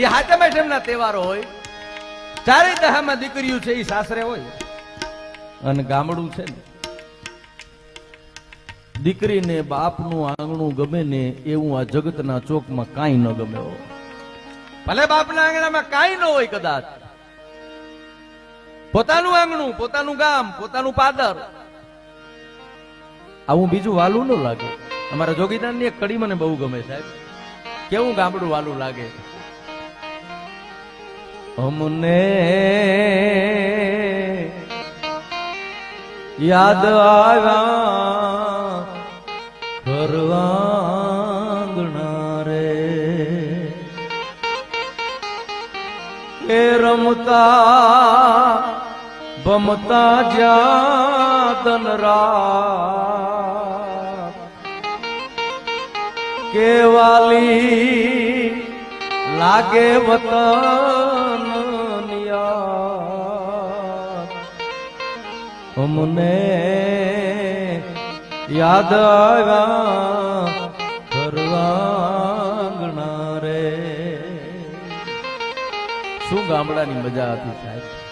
એ હાથે મેઠમના તહેવારો હોય, ચારે દહામાં દીકરીઓ છે એ સાસરે હોય, અને ગામડું છે ને દીકરીને બાપનું આંગણું ગમે ને એવું આ જગતના ચોકમાં કાંઈ ન ગમે હો. ભલે બાપના આંગણામાં કાંઈ ન હોય, કદાચ પોતાનું આંગણું, પોતાનું ગામ, પોતાનું પાદર, આવું બીજું વાલું ન લાગે. અમારા જોગીદારની એક કડી મને બહુ ગમે સાહેબ, કેવું ગામડું વાલું લાગે. અમને યાદ આવ્યા ઘરવાંગણા રે, એ રમતા બમતા જ્યાં રાત, કેવાલી લાગે વતન યાદ. અમને યાદ આવ્યા ઘરવાંગણા રે. શું ગામડાની મજા હતી સાહેબ.